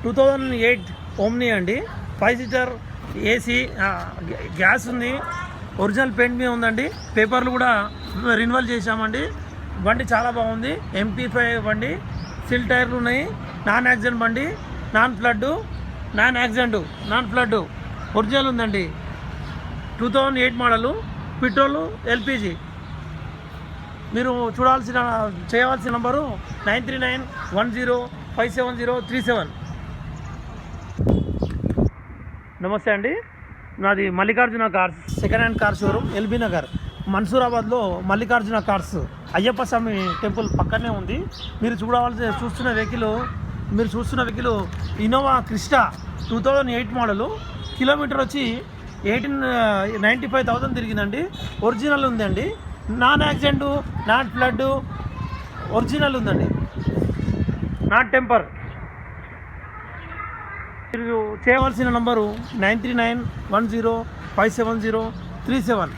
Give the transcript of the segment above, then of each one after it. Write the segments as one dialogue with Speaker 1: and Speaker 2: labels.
Speaker 1: 2008 omni అండి, 5 seater AC, gas ఉంది, original paint మీద ఉందండి. పేపర్లు కూడా రిన్యువల్ చేశామండి. బండి చాలా బాగుంది. MP5 బండి, సిల్ టైర్లు ఉన్నాయి, నాన్ యాక్సిడెంట్ బండి, నాన్ ఫ్లడ్ ఒరిజినల్ ఉందండి. 2008 మోడలు, పెట్రోల్ LPG. మీరు చేయవలసిన నంబరు 9391057037. నమస్తే అండి, నాది Mallikarjuna cars second hand car showroom, LB Nagar, మన్సూరాబాద్లో మల్లికార్జున కార్స్ అయ్యప్ప స్వామి టెంపుల్ పక్కనే ఉంది. మీరు చూస్తున్న vehicle Innova Crysta 2008 model. Kilometre వచ్చి 95,000 తిరిగిందండి. ఒరిజినల్ ఉందండి, non accident, not flood, original ఉందండి, నాట్ టెంపర్. మీరు చేయవలసిన నంబరు 9391057037.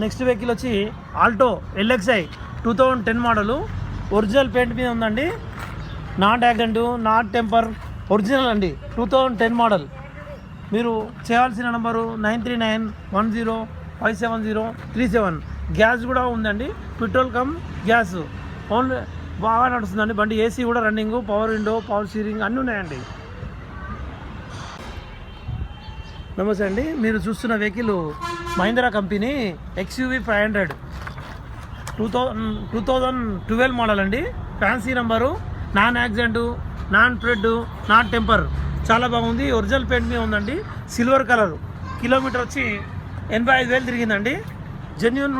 Speaker 1: నెక్స్ట్ వెహికల్ వచ్చి Alto LXi 2010 model, original paint మీద ఉందండి, not accident, not tamper, original అండి, 2010 మోడల్. మీరు చేయాల్సిన నంబరు 9391057037. గ్యాస్ కూడా ఉందండి, పెట్రోల్ కమ్ గ్యాస్, ఓన్లీ బాగా నడుస్తుందండి బండి. ఏసీ కూడా running, power window, power steering అన్నీ ఉన్నాయండి. నమస్తే అండి, మీరు చూస్తున్న vehicle Mahindra company XUV 500 2012 model అండి. Fancy number, non accident, non flood, not tamper, చాలా బాగుంది. ఒరిజినల్ పెయింట్ మీద ఉందండి, సిల్వర్ కలర్. కిలోమీటర్ వచ్చి 85,000 తిరిగిందండి. జెన్యూన్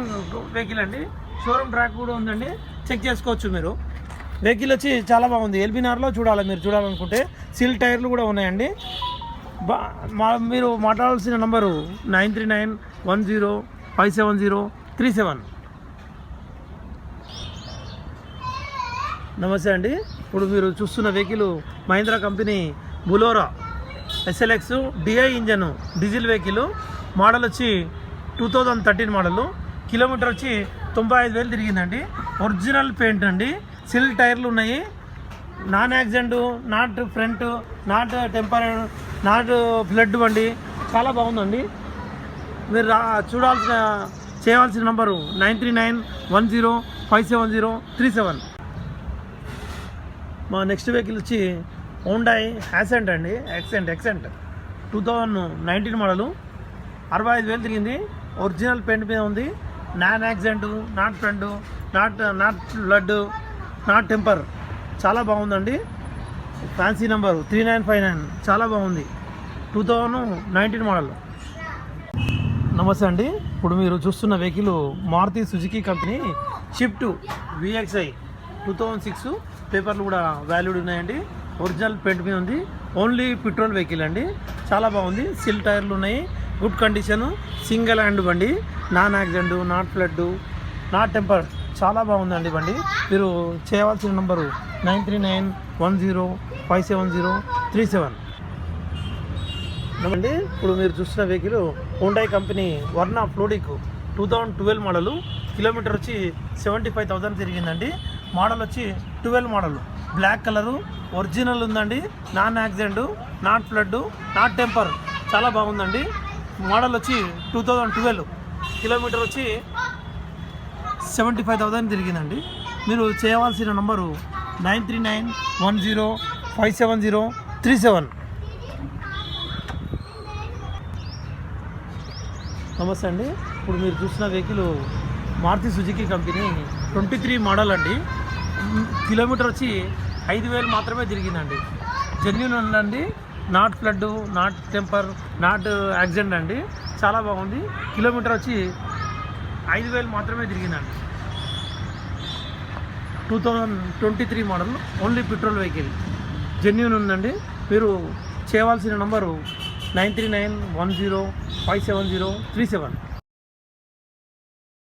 Speaker 1: వెహికల్ అండి, షోరూమ్ ట్రాక్ కూడా ఉందండి, చెక్ చేసుకోవచ్చు మీరు. వెహికల్ వచ్చి చాలా బాగుంది. LB నగర్లో మీరు చూడాలనుకుంటే సిల్ టైర్లు కూడా ఉన్నాయండి. మీరు మాట్లాడాల్సిన నంబరు 9391057037. నమస్తే అండి, ఇప్పుడు మీరు చూస్తున్న vehicle Mahindra company Bolero SLX DI engine diesel vehicle. Model వచ్చి 2013 మోడలు. కిలోమీటర్ వచ్చి 95,000 తిరిగిందండి. ఒరిజినల్ పెయింట్ అండి, సిల్ టైర్లు ఉన్నాయి, non accident, not front, not temper, not flood బండి, చాలా బాగుందండి. మీరు చేయవలసిన నంబరు 9391057037. మా నెక్స్ట్ వెహికల్ వచ్చి హోండాయ్ యాక్సెంట్ అండి, యాక్సెంట్ 2019 మోడలు, 65,000 తిరిగింది. ఒరిజినల్ పెయింట్ మీద ఉంది, non accident, not front, not flood, not tamper, చాలా బాగుందండి. ఫ్యాన్సీ నంబరు 3959, చాలా బాగుంది. 2019 మోడల్. నమస్తే అండి, ఇప్పుడు మీరు చూస్తున్న vehicle Maruti Suzuki company Swift VXi 2006. పేపర్లు కూడా వాల్యూడ్ ఉన్నాయండి. ఒరిజినల్ పెయింట్ మీద ఉంది, ఓన్లీ పెట్రోల్ వెహికల్ అండి, చాలా బాగుంది. సిల్ టైర్లు ఉన్నాయి, గుడ్ కండిషను, సింగిల్ హ్యాండ్ బండి, non accident, not flood, not tamper, చాలా బాగుందండి బండి. మీరు చేయవలసిన నంబరు 9391057037. అండి, ఇప్పుడు మీరు చూస్తున్న vehicle Hyundai company Verna fluidic 2012 model. Kilometre వచ్చి 75,000 తిరిగిందండి. మోడల్ వచ్చి 12 మోడల్, బ్లాక్ కలరు, ఒరిజినల్ ఉందండి, non accident, not flood, not tamper, చాలా బాగుందండి. మోడల్ వచ్చి 2012, కిలోమీటర్ వచ్చి 75,000 తిరిగిందండి. మీరు చేయవలసిన నంబరు 9391057037. నమస్తే అండి, ఇప్పుడు మీరు చూస్తున్న vehicle Maruti Suzuki company 23 model అండి. కిలోమీటర్ వచ్చి 5,000 మాత్రమే తిరిగిందండి. జెన్యూన్ ఉందండి, not flood, not temper, not accident అండి, చాలా బాగుంది. కిలోమీటర్ వచ్చి 5,000 మాత్రమే తిరిగిందండి. 2023 model, only petrol vehicle, genuine ఉందండి. మీరు చేయవలసిన నంబరు 9391057037.